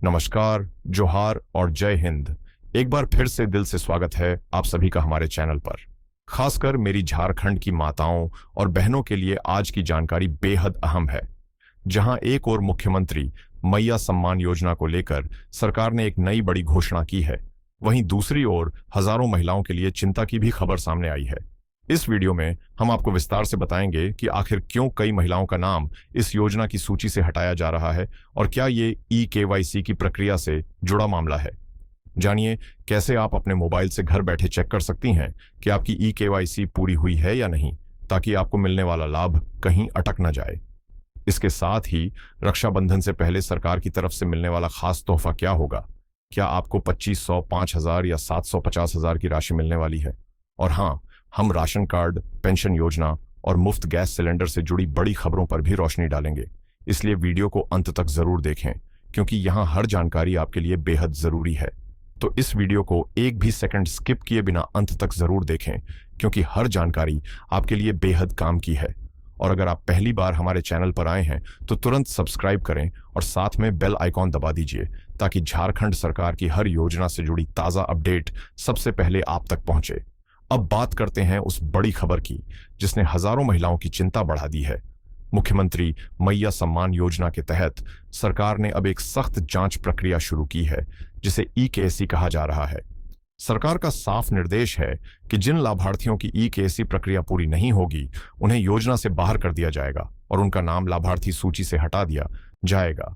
नमस्कार, जोहार और जय हिंद। एक बार फिर से दिल से स्वागत है आप सभी का हमारे चैनल पर। खासकर मेरी झारखंड की माताओं और बहनों के लिए आज की जानकारी बेहद अहम है। जहां एक और मुख्यमंत्री मैया सम्मान योजना को लेकर सरकार ने एक नई बड़ी घोषणा की है, वहीं दूसरी ओर हजारों महिलाओं के लिए चिंता की भी खबर सामने आई है। इस वीडियो में हम आपको विस्तार से बताएंगे कि आखिर क्यों कई महिलाओं का नाम इस योजना की सूची से हटाया जा रहा है और क्या ये ई-केवाईसी की प्रक्रिया से जुड़ा मामला है। जानिए कैसे आप अपने मोबाइल से घर बैठे चेक कर सकती हैं कि आपकी ई-केवाईसी पूरी हुई है या नहीं, ताकि आपको मिलने वाला लाभ कहीं अटक न जाए। इसके साथ ही रक्षाबंधन से पहले सरकार की तरफ से मिलने वाला खास तोहफा क्या होगा। क्या आपको 2500, 5000 या 750,000 की राशि मिलने वाली है? और हाँ, हम राशन कार्ड, पेंशन योजना और मुफ्त गैस सिलेंडर से जुड़ी बड़ी खबरों पर भी रोशनी डालेंगे। इसलिए वीडियो को अंत तक जरूर देखें, क्योंकि यहाँ हर जानकारी आपके लिए बेहद जरूरी है। तो इस वीडियो को एक भी सेकंड स्किप किए बिना अंत तक जरूर देखें, क्योंकि हर जानकारी आपके लिए बेहद काम की है। और अगर आप पहली बार हमारे चैनल पर आए हैं तो तुरंत सब्सक्राइब करें और साथ में बेल आइकॉन दबा दीजिए, ताकि झारखंड सरकार की हर योजना से जुड़ी ताजा अपडेट सबसे पहले आप तक पहुंचे। अब बात करते हैं उस बड़ी खबर की जिसने हजारों महिलाओं की चिंता बढ़ा दी है। मुख्यमंत्री मैया सम्मान योजना के तहत सरकार ने अब एक सख्त जांच प्रक्रिया शुरू की है, जिसे ई-केसी कहा जा रहा है। सरकार का साफ निर्देश है कि जिन लाभार्थियों की ई-केसी प्रक्रिया पूरी नहीं होगी, उन्हें योजना से बाहर कर दिया जाएगा और उनका नाम लाभार्थी सूची से हटा दिया जाएगा।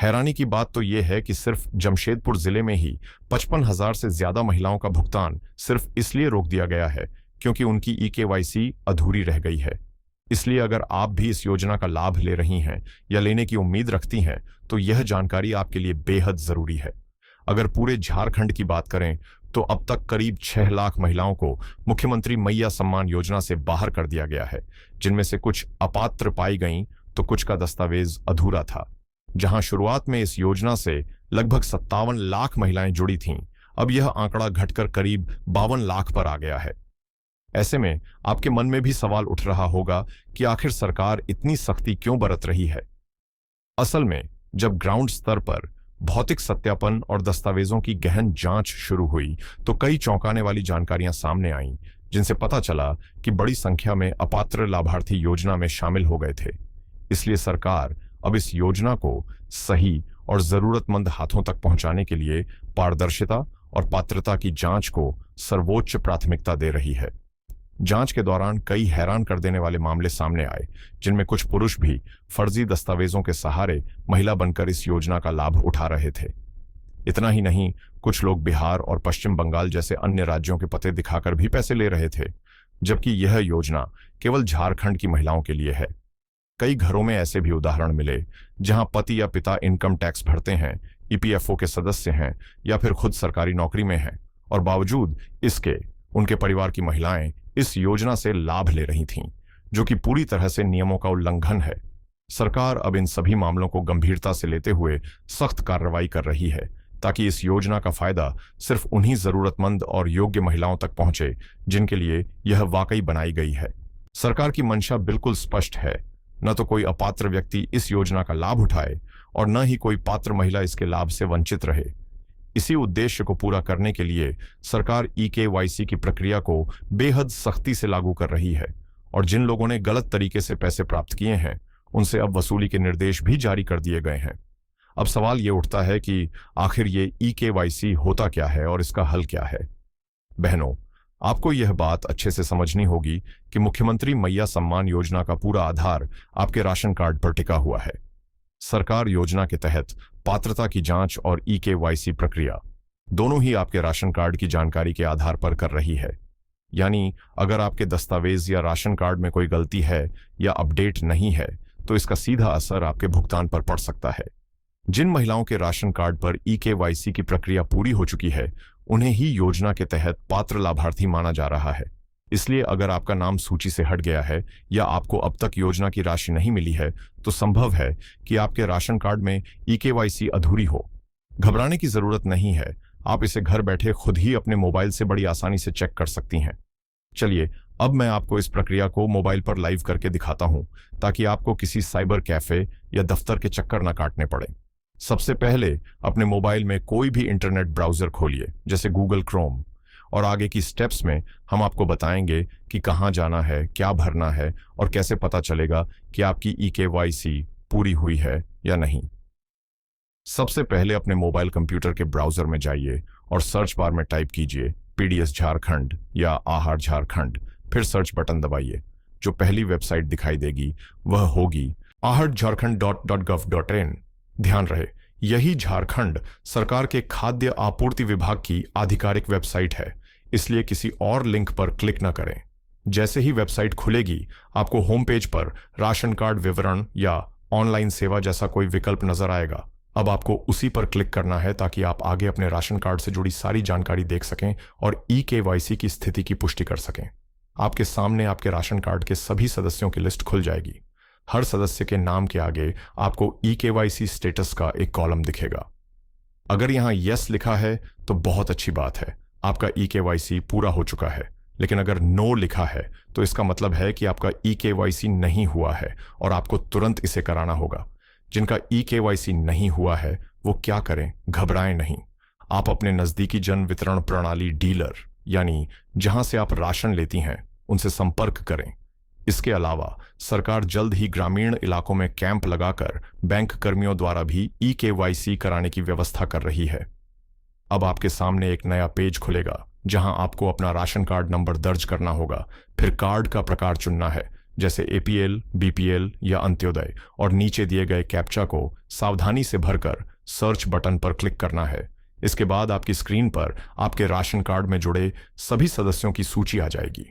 हैरानी की बात तो यह है कि सिर्फ जमशेदपुर जिले में ही 55,000 से ज्यादा महिलाओं का भुगतान सिर्फ इसलिए रोक दिया गया है क्योंकि उनकी ई-केवाईसी अधूरी रह गई है। इसलिए अगर आप भी इस योजना का लाभ ले रही हैं या लेने की उम्मीद रखती हैं, तो यह जानकारी आपके लिए बेहद जरूरी है। अगर पूरे झारखंड की बात करें तो अब तक करीब 6 लाख महिलाओं को मुख्यमंत्री मैया सम्मान योजना से बाहर कर दिया गया है, जिनमें से कुछ अपात्र पाई गईं तो कुछ का दस्तावेज अधूरा था। जहां शुरुआत में इस योजना से लगभग 57 लाख महिलाएं जुड़ी थीं, अब यह आंकड़ा घटकर करीब 52 लाख पर आ गया है। ऐसे में आपके मन में भी सवाल उठ रहा होगा कि आखिर सरकार इतनी सख्ती क्यों बरत रही है। असल में जब ग्राउंड स्तर पर भौतिक सत्यापन और दस्तावेजों की गहन जांच शुरू हुई तो कई चौंकाने वाली जानकारियां सामने आईं, जिनसे पता चला कि बड़ी संख्या में अपात्र लाभार्थी योजना में शामिल हो गए थे। इसलिए सरकार अब इस योजना को सही और जरूरतमंद हाथों तक पहुंचाने के लिए पारदर्शिता और पात्रता की जांच को सर्वोच्च प्राथमिकता दे रही है। जांच के दौरान कई हैरान कर देने वाले मामले सामने आए, जिनमें कुछ पुरुष भी फर्जी दस्तावेजों के सहारे महिला बनकर इस योजना का लाभ उठा रहे थे। इतना ही नहीं, कुछ लोग बिहार और पश्चिम बंगाल जैसे अन्य राज्यों के पते दिखाकर भी पैसे ले रहे थे, जबकि यह योजना केवल झारखंड की महिलाओं के लिए है। कई घरों में ऐसे भी उदाहरण मिले जहां पति या पिता इनकम टैक्स भरते हैं, ईपीएफओ के सदस्य हैं या फिर खुद सरकारी नौकरी में हैं, और बावजूद इसके उनके परिवार की महिलाएं इस योजना से लाभ ले रही थीं, जो कि पूरी तरह से नियमों का उल्लंघन है। सरकार अब इन सभी मामलों को गंभीरता से लेते हुए सख्त कार्रवाई कर रही है, ताकि इस योजना का फायदा सिर्फ उन्हीं जरूरतमंद और योग्य महिलाओं तक पहुंचे जिनके लिए यह वाकई बनाई गई है। सरकार की मंशा बिल्कुल स्पष्ट है, न तो कोई अपात्र व्यक्ति इस योजना का लाभ उठाए और न ही कोई पात्र महिला इसके लाभ से वंचित रहे। इसी उद्देश्य को पूरा करने के लिए सरकार ई-केवाईसी की प्रक्रिया को बेहद सख्ती से लागू कर रही है, और जिन लोगों ने गलत तरीके से पैसे प्राप्त किए हैं उनसे अब वसूली के निर्देश भी जारी कर दिए गए हैं। अब सवाल ये उठता है कि आखिर ये ई-केवाईसी होता क्या है और इसका हल क्या है। बहनों, आपको यह बात अच्छे से समझनी होगी कि मुख्यमंत्री मैया सम्मान योजना का पूरा आधार आपके राशन कार्ड पर टिका हुआ है। सरकार योजना के तहत पात्रता की जांच और ई-केवाईसी प्रक्रिया दोनों ही आपके राशन कार्ड की जानकारी के आधार पर कर रही है। यानी अगर आपके दस्तावेज या राशन कार्ड में कोई गलती है या अपडेट नहीं है, तो इसका सीधा असर आपके भुगतान पर पड़ सकता है। जिन महिलाओं के राशन कार्ड पर ई-केवाईसी की प्रक्रिया पूरी हो चुकी है, उन्हें ही योजना के तहत पात्र लाभार्थी माना जा रहा है। इसलिए अगर आपका नाम सूची से हट गया है या आपको अब तक योजना की राशि नहीं मिली है, तो संभव है कि आपके राशन कार्ड में ई-केवाईसी अधूरी हो। घबराने की जरूरत नहीं है, आप इसे घर बैठे खुद ही अपने मोबाइल से बड़ी आसानी से चेक कर सकती हैं। चलिए अब मैं आपको इस प्रक्रिया को मोबाइल पर लाइव करके दिखाता हूं, ताकि आपको किसी साइबर कैफे या दफ्तर के चक्कर न काटने पड़े। सबसे पहले अपने मोबाइल में कोई भी इंटरनेट ब्राउजर खोलिए, जैसे गूगल क्रोम, और आगे की स्टेप्स में हम आपको बताएंगे कि कहाँ जाना है, क्या भरना है और कैसे पता चलेगा कि आपकी EKYC पूरी हुई है या नहीं। सबसे पहले अपने मोबाइल कंप्यूटर के ब्राउजर में जाइए और सर्च बार में टाइप कीजिए PDS झारखंड या आहार झारखंड, फिर सर्च बटन दबाइए। जो पहली वेबसाइट दिखाई देगी वह होगी aharjharkhand.gov.in। ध्यान रहे, यही झारखंड सरकार के खाद्य आपूर्ति विभाग की आधिकारिक वेबसाइट है, इसलिए किसी और लिंक पर क्लिक न करें। जैसे ही वेबसाइट खुलेगी आपको होम पेज पर राशन कार्ड विवरण या ऑनलाइन सेवा जैसा कोई विकल्प नजर आएगा। अब आपको उसी पर क्लिक करना है ताकि आप आगे अपने राशन कार्ड से जुड़ी सारी जानकारी देख सकें और EKYC की स्थिति की पुष्टि कर सकें। आपके सामने आपके राशन कार्ड के सभी सदस्यों की लिस्ट खुल जाएगी। हर सदस्य के नाम के आगे आपको EKYC स्टेटस का एक कॉलम दिखेगा। अगर यहां यस लिखा है तो बहुत अच्छी बात है, आपका EKYC पूरा हो चुका है। लेकिन अगर नो लिखा है तो इसका मतलब है कि आपका EKYC नहीं हुआ है और आपको तुरंत इसे कराना होगा। जिनका EKYC नहीं हुआ है वो क्या करें, घबराएं नहीं। आप अपने नजदीकी जन वितरण प्रणाली डीलर, यानी जहां से आप राशन लेती हैं, उनसे संपर्क करें। इसके अलावा सरकार जल्द ही ग्रामीण इलाकों में कैंप लगाकर बैंक कर्मियों द्वारा भी EKYC कराने की व्यवस्था कर रही है। अब आपके सामने एक नया पेज खुलेगा जहां आपको अपना राशन कार्ड नंबर दर्ज करना होगा, फिर कार्ड का प्रकार चुनना है, जैसे APL, BPL या अंत्योदय, और नीचे दिए गए कैप्चा को सावधानी से भरकर सर्च बटन पर क्लिक करना है। इसके बाद आपकी स्क्रीन पर आपके राशन कार्ड में जुड़े सभी सदस्यों की सूची आ जाएगी।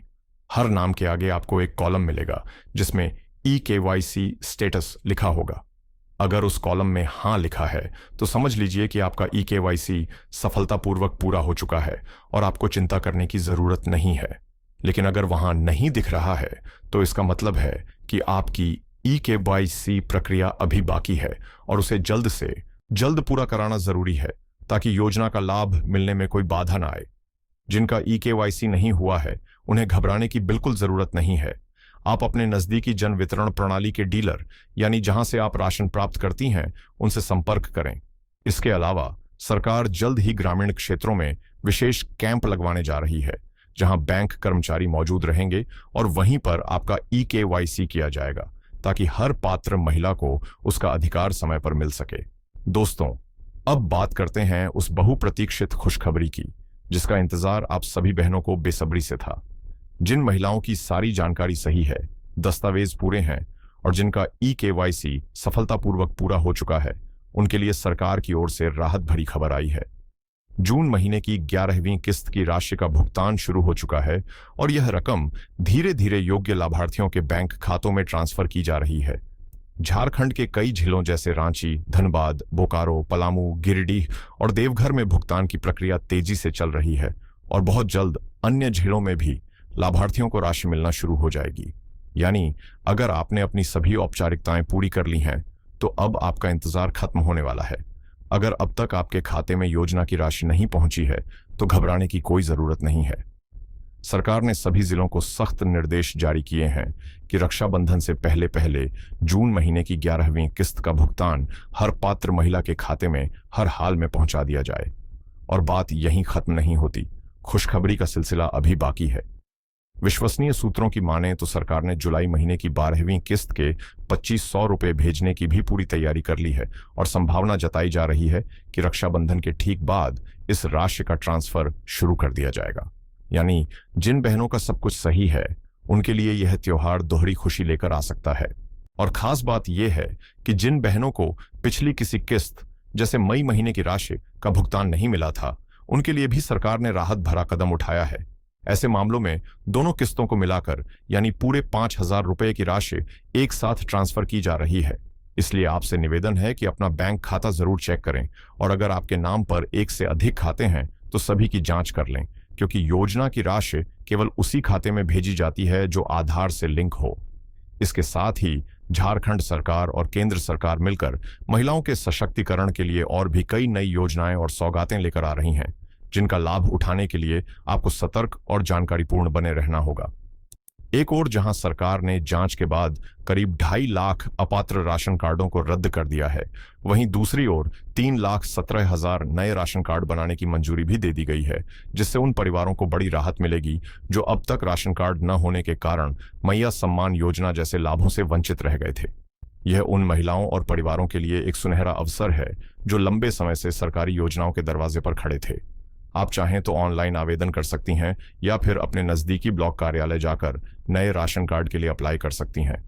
हर नाम के आगे आपको एक कॉलम मिलेगा जिसमें EKYC स्टेटस लिखा होगा। अगर उस कॉलम में हाँ लिखा है तो समझ लीजिए कि आपका EKYC सफलतापूर्वक पूरा हो चुका है और आपको चिंता करने की जरूरत नहीं है। लेकिन अगर वहां नहीं दिख रहा है तो इसका मतलब है कि आपकी EKYC प्रक्रिया अभी बाकी है और उसे जल्द से जल्द पूरा कराना जरूरी है ताकि योजना का लाभ मिलने में कोई बाधा ना आए। जिनका EKYC नहीं हुआ है उन्हें घबराने की बिल्कुल जरूरत नहीं है। आप अपने नजदीकी जन वितरण प्रणाली के डीलर, यानी जहां से आप राशन प्राप्त करती हैं, उनसे संपर्क करें। इसके अलावा सरकार जल्द ही ग्रामीण क्षेत्रों में विशेष कैंप लगवाने जा रही है जहां बैंक कर्मचारी मौजूद रहेंगे और वहीं पर आपका EKYC किया जाएगा ताकि हर पात्र महिला को उसका अधिकार समय पर मिल सके। दोस्तों, अब बात करते हैं उस बहुप्रतीक्षित खुशखबरी की जिसका इंतजार आप सभी बहनों को बेसब्री से था। जिन महिलाओं की सारी जानकारी सही है, दस्तावेज पूरे हैं और जिनका EKYC सफलतापूर्वक पूरा हो चुका है, उनके लिए सरकार की ओर से राहत भरी खबर आई है। जून महीने की 11वीं किस्त की राशि का भुगतान शुरू हो चुका है और यह रकम धीरे धीरे योग्य लाभार्थियों के बैंक खातों में ट्रांसफर की जा रही है। झारखंड के कई जिलों जैसे रांची, धनबाद, बोकारो, पलामू, गिरिडीह और देवघर में भुगतान की प्रक्रिया तेजी से चल रही है और बहुत जल्द अन्य जिलों में भी लाभार्थियों को राशि मिलना शुरू हो जाएगी। यानी अगर आपने अपनी सभी औपचारिकताएं पूरी कर ली हैं तो अब आपका इंतजार खत्म होने वाला है। अगर अब तक आपके खाते में योजना की राशि नहीं पहुंची है तो घबराने की कोई जरूरत नहीं है। सरकार ने सभी जिलों को सख्त निर्देश जारी किए हैं कि रक्षाबंधन से पहले पहले जून महीने की 11वीं किस्त का भुगतान हर पात्र महिला के खाते में हर हाल में पहुंचा दिया जाए। और बात यहीं खत्म नहीं होती, खुशखबरी का सिलसिला अभी बाकी है। विश्वसनीय सूत्रों की माने तो सरकार ने जुलाई महीने की 12वीं किस्त के 2500 रुपए भेजने की भी पूरी तैयारी कर ली है और संभावना जताई जा रही है कि रक्षाबंधन के ठीक बाद इस राशि का ट्रांसफर शुरू कर दिया जाएगा। यानी जिन बहनों का सब कुछ सही है उनके लिए यह त्योहार दोहरी खुशी लेकर आ सकता है। और खास बात यह है कि जिन बहनों को पिछली किसी किस्त जैसे मई महीने की राशि का भुगतान नहीं मिला था, उनके लिए भी सरकार ने राहत भरा कदम उठाया है। ऐसे मामलों में दोनों किस्तों को मिलाकर यानी पूरे 5000 रुपए की राशि एक साथ ट्रांसफर की जा रही है। इसलिए आपसे निवेदन है कि अपना बैंक खाता जरूर चेक करें और अगर आपके नाम पर एक से अधिक खाते हैं तो सभी की जांच कर लें, क्योंकि योजना की राशि केवल उसी खाते में भेजी जाती है जो आधार से लिंक हो। इसके साथ ही झारखंड सरकार और केंद्र सरकार मिलकर महिलाओं के सशक्तिकरण के लिए और भी कई नई योजनाएं और सौगातें लेकर आ रही हैं, जिनका लाभ उठाने के लिए आपको सतर्क और जानकारीपूर्ण बने रहना होगा। एक ओर जहां सरकार ने जांच के बाद करीब 2.5 लाख अपात्र राशन कार्डों को रद्द कर दिया है, वहीं दूसरी ओर 3,17,000 नए राशन कार्ड बनाने की मंजूरी भी दे दी गई है, जिससे उन परिवारों को बड़ी राहत मिलेगी जो अब तक राशन कार्ड न होने के कारण मैया सम्मान योजना जैसे लाभों से वंचित रह गए थे। यह उन महिलाओं और परिवारों के लिए एक सुनहरा अवसर है जो लंबे समय से सरकारी योजनाओं के दरवाजे पर खड़े थे। आप चाहें तो ऑनलाइन आवेदन कर सकती हैं या फिर अपने नजदीकी ब्लॉक कार्यालय जाकर नए राशन कार्ड के लिए अप्लाई कर सकती हैं।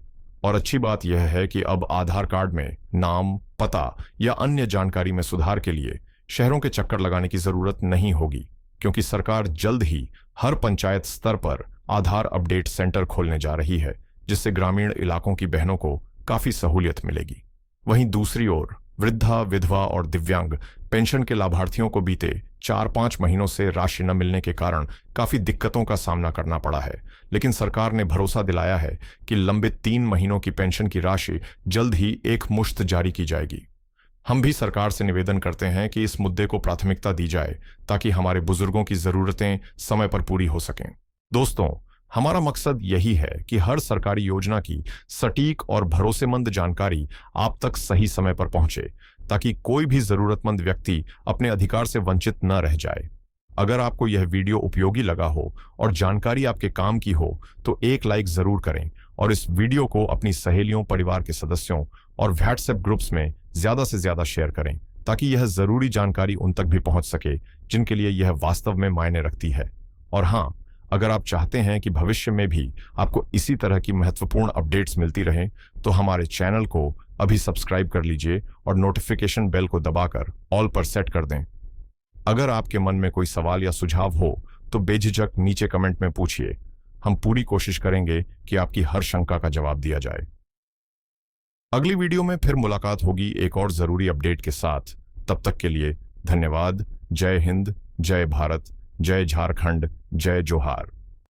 और अच्छी बात यह है कि अब आधार कार्ड में नाम, पता या अन्य जानकारी में सुधार के लिए शहरों के चक्कर लगाने की जरूरत नहीं होगी, क्योंकि सरकार जल्द ही हर पंचायत स्तर पर आधार अपडेट सेंटर खोलने जा रही है, जिससे ग्रामीण इलाकों की बहनों को काफी सहूलियत मिलेगी। वहीं दूसरी ओर वृद्धा, विधवा और दिव्यांग पेंशन के लाभार्थियों को बीते 4-5 महीनों से राशि न मिलने के कारण काफी दिक्कतों का सामना करना पड़ा है, लेकिन सरकार ने भरोसा दिलाया है कि लंबित 3 महीनों की पेंशन की राशि जल्द ही एक मुश्त जारी की जाएगी। हम भी सरकार से निवेदन करते हैं कि इस मुद्दे को प्राथमिकता दी जाए ताकि हमारे बुजुर्गों की जरूरतें समय पर पूरी हो सकें। दोस्तों, हमारा मकसद यही है कि हर सरकारी योजना की सटीक और भरोसेमंद जानकारी आप तक सही समय पर पहुंचे, ताकि कोई भी जरूरतमंद व्यक्ति अपने अधिकार से वंचित न रह जाए। अगर आपको यह वीडियो उपयोगी लगा हो और जानकारी आपके काम की हो तो एक लाइक जरूर करें और इस वीडियो को अपनी सहेलियों, परिवार के सदस्यों और व्हाट्सएप ग्रुप्स में ज्यादा से ज्यादा शेयर करें, ताकि यह जरूरी जानकारी उन तक भी पहुंच सके जिनके लिए यह वास्तव में मायने रखती है। और हाँ, अगर आप चाहते हैं कि भविष्य में भी आपको इसी तरह की महत्वपूर्ण अपडेट्स मिलती रहें, तो हमारे चैनल को अभी सब्सक्राइब कर लीजिए और नोटिफिकेशन बेल को दबाकर ऑल पर सेट कर दें। अगर आपके मन में कोई सवाल या सुझाव हो तो बेझिझक नीचे कमेंट में पूछिए। हम पूरी कोशिश करेंगे कि आपकी हर शंका का जवाब दिया जाए। अगली वीडियो में फिर मुलाकात होगी एक और जरूरी अपडेट के साथ। तब तक के लिए धन्यवाद। जय हिंद, जय भारत, जय झारखंड, जय जोहार।